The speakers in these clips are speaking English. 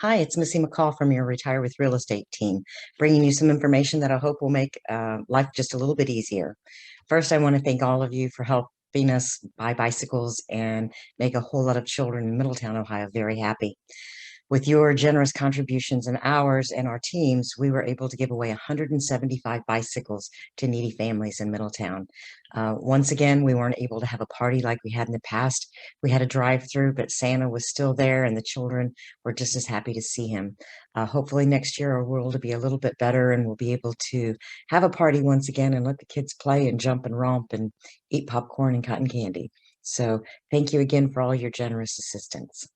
Hi, it's Missy McCall from your Retire with Real Estate team, bringing you some information that I hope will make life just a little bit easier. First, I want to thank all of you for helping us buy bicycles and make a whole lot of children in Middletown, Ohio very happy. With your generous contributions and ours and our teams, we were able to give away 175 bicycles to needy families in Middletown. Once again, we weren't able to have a party like we had in the past. We had a drive-through, but Santa was still there, and the children were just as happy to see him. Hopefully next year our world will be a little bit better, and we'll be able to have a party once again and let the kids play and jump and romp and eat popcorn and cotton candy. So thank you again for all your generous assistance.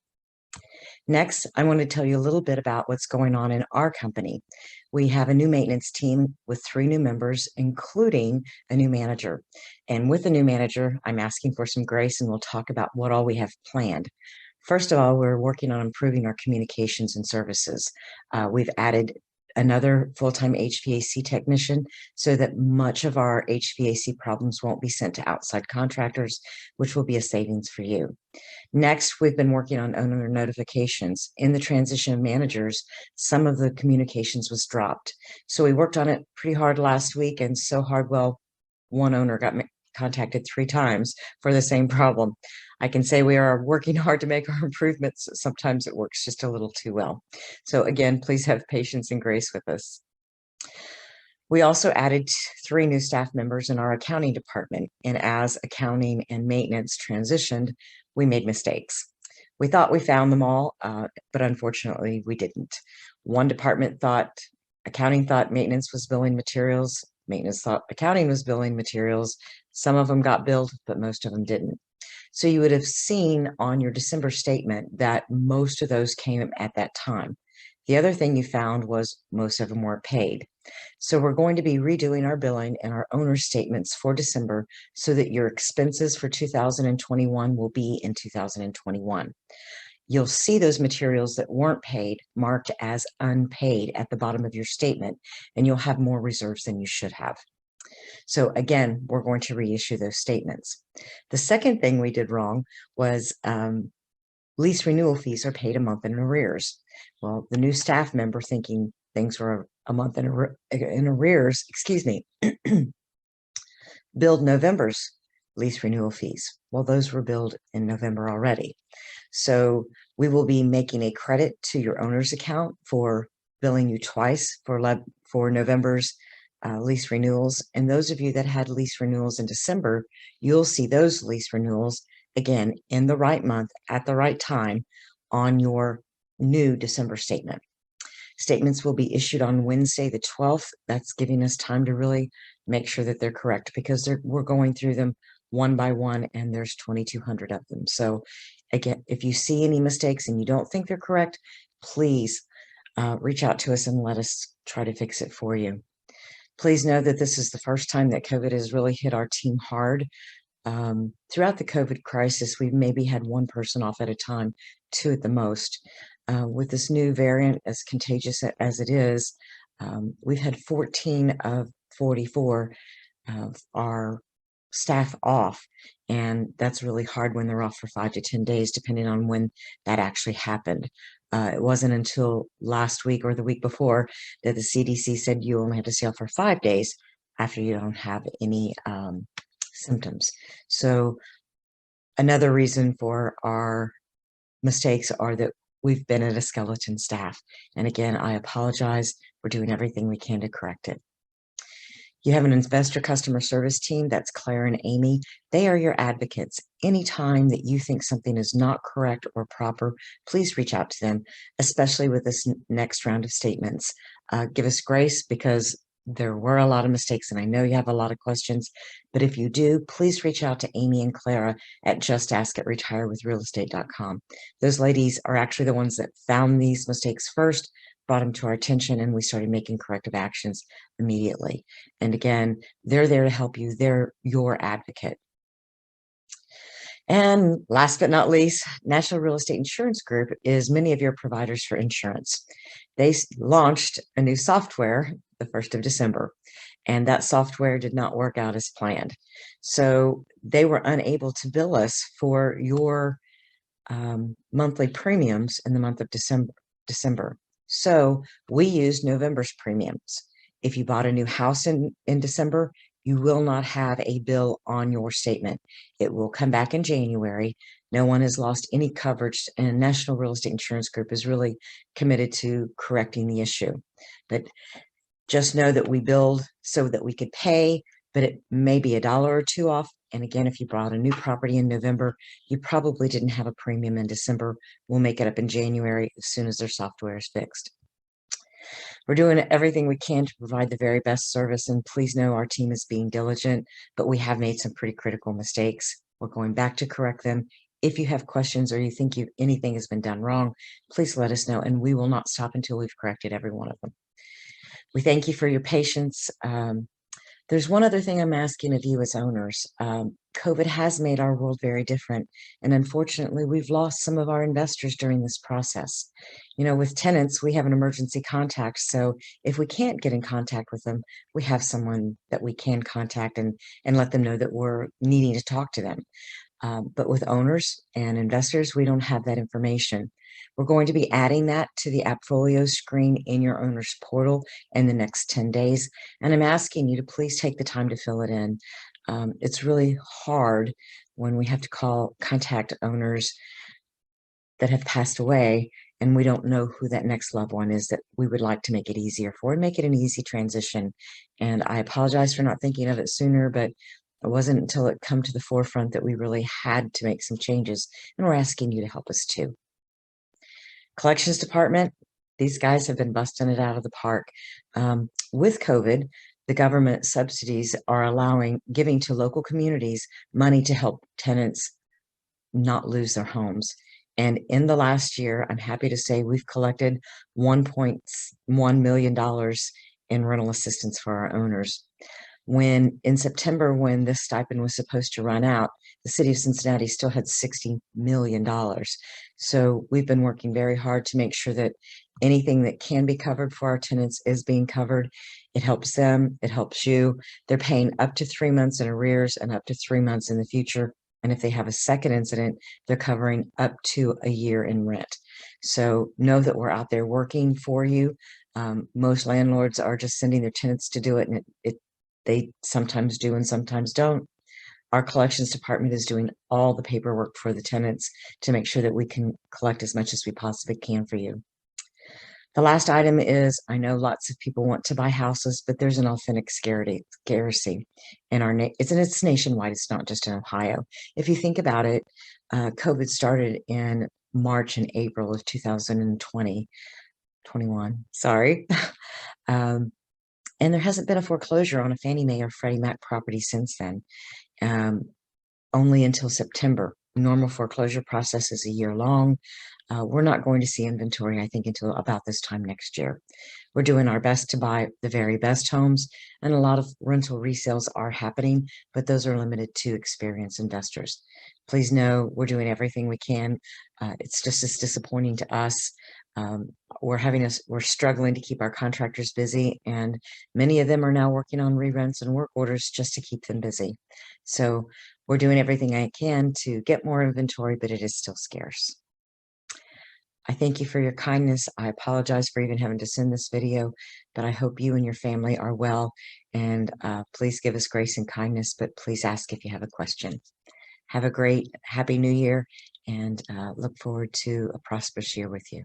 Next, I want to tell you a little bit about what's going on in our company. We have a new maintenance team with 3 new members, including a new manager. And with the new manager, I'm asking for some grace, and we'll talk about what all we have planned. First of all, we're working on improving our communications and services. We've added another full-time HVAC technician so that much of our HVAC problems won't be sent to outside contractors, which will be a savings for you. Next, we've been working on owner notifications. In the transition of managers, some of the communications was dropped. So we worked on it pretty hard last week, and so hard, well, one owner got contacted 3 times for the same problem. I can say we are working hard to make our improvements. Sometimes it works just a little too well. So again, please have patience and grace with us. We also added 3 new staff members in our accounting department, and as accounting and maintenance transitioned, we made mistakes. We thought we found them all, but unfortunately we didn't. One department thought accounting thought maintenance was billing materials. Maintenance thought accounting was billing materials. Some of them got billed, but most of them didn't. So you would have seen on your December statement that most of those came at that time. The other thing you found was most of them weren't paid. So we're going to be redoing our billing and our owner statements for December so that your expenses for 2021 will be in 2021. You'll see those materials that weren't paid marked as unpaid at the bottom of your statement, and you'll have more reserves than you should have. So again, we're going to reissue those statements. The second thing we did wrong was lease renewal fees are paid a month in arrears. Well, the new staff member, thinking things were a month in arrears, billed November's lease renewal fees. Well, those were billed in November already. So we will be making a credit to your owner's account for billing you twice for November's lease renewals. And those of you that had lease renewals in December, you'll see those lease renewals again in the right month at the right time on your new December statement. Statements will be issued on Wednesday, the 12th. That's giving us time to really make sure that they're correct, because we're going through them one by one, and there's 2,200 of them. So again, if you see any mistakes and you don't think they're correct, please reach out to us and let us try to fix it for you. Please know that this is the first time that COVID has really hit our team hard. Throughout the COVID crisis, we've maybe had 1 person off at a time, 2 at the most. With this new variant, as contagious as it is, we've had 14 of 44 of our staff off, and that's really hard when they're off for 5 to 10 days, depending on when that actually happened. It wasn't until last week or the week before that the CDC said you only have to stay off for 5 days after you don't have any symptoms. So another reason for our mistakes are that we've been at a skeleton staff. And again, I apologize. We're doing everything we can to correct it. You have an investor customer service team. That's Claire and Amy. They are your advocates. Anytime that you think something is not correct or proper, please reach out to them, especially with this next round of statements. Give us grace, because there were a lot of mistakes, and I know you have a lot of questions, but if you do, please reach out to Amy and Clara at justask@retirewithrealestate.com. Those ladies are actually the ones that found these mistakes first, brought them to our attention, and we started making corrective actions immediately. And again, they're there to help you. They're your advocate. And last but not least, National Real Estate Insurance Group is many of your providers for insurance. They launched a new software the 1st of December, and that software did not work out as planned. So they were unable to bill us for your monthly premiums in the month of December. December. So we used November's premiums. If you bought a new house in December, you will not have a bill on your statement. It will come back in January. No one has lost any coverage, and National Real Estate Insurance Group is really committed to correcting the issue. But just know that we billed so that we could pay, but it may be $1 or $2 off. And again, if you bought a new property in November, you probably didn't have a premium in December. We'll make it up in January as soon as their software is fixed. We're doing everything we can to provide the very best service, and please know our team is being diligent, but we have made some pretty critical mistakes. We're going back to correct them. If you have questions or you think anything has been done wrong, please let us know, and we will not stop until we've corrected every one of them. We thank you for your patience. There's one other thing I'm asking of you as owners. COVID has made our world very different, and unfortunately, we've lost some of our investors during this process. You know, with tenants, we have an emergency contact, so if we can't get in contact with them, we have someone that we can contact and let them know that we're needing to talk to them. But with owners and investors, we don't have that information. We're going to be adding that to the AppFolio screen in your owner's portal in the next 10 days. And I'm asking you to please take the time to fill it in. It's really hard when we have to contact owners that have passed away and we don't know who that next loved one is that we would like to make it easier for and make it an easy transition. And I apologize for not thinking of it sooner, but it wasn't until it come to the forefront that we really had to make some changes, and we're asking you to help us too. Collections department, these guys have been busting it out of the park. With COVID, the government subsidies are giving to local communities money to help tenants not lose their homes. And in the last year, I'm happy to say we've collected $1.1 million in rental assistance for our owners. When in September, when this stipend was supposed to run out, the city of Cincinnati still had $60 million. So we've been working very hard to make sure that anything that can be covered for our tenants is being covered. It helps them, it helps you. They're paying up to 3 months in arrears and up to 3 months in the future. And if they have a second incident, they're covering up to a year in rent. So know that we're out there working for you. Most landlords are just sending their tenants to do it, and they sometimes do and sometimes don't. Our collections department is doing all the paperwork for the tenants to make sure that we can collect as much as we possibly can for you. The last item is, I know lots of people want to buy houses, but there's an authentic scarcity in it's nationwide. It's not just in Ohio. If you think about it, COVID started in March and April of 2021. Sorry. And there hasn't been a foreclosure on a Fannie Mae or Freddie Mac property since then, only until September. Normal foreclosure process is a year long. We're not going to see inventory, I think, until about this time next year. We're doing our best to buy the very best homes, and a lot of rental resales are happening, but those are limited to experienced investors. Please know we're doing everything we can. It's just as disappointing to us. We're struggling to keep our contractors busy, and many of them are now working on re-rents and work orders just to keep them busy. So we're doing everything I can to get more inventory, but it is still scarce. I thank you for your kindness. I apologize for even having to send this video, but I hope you and your family are well, and please give us grace and kindness, but please ask if you have a question. Have a great, happy new year, and look forward to a prosperous year with you.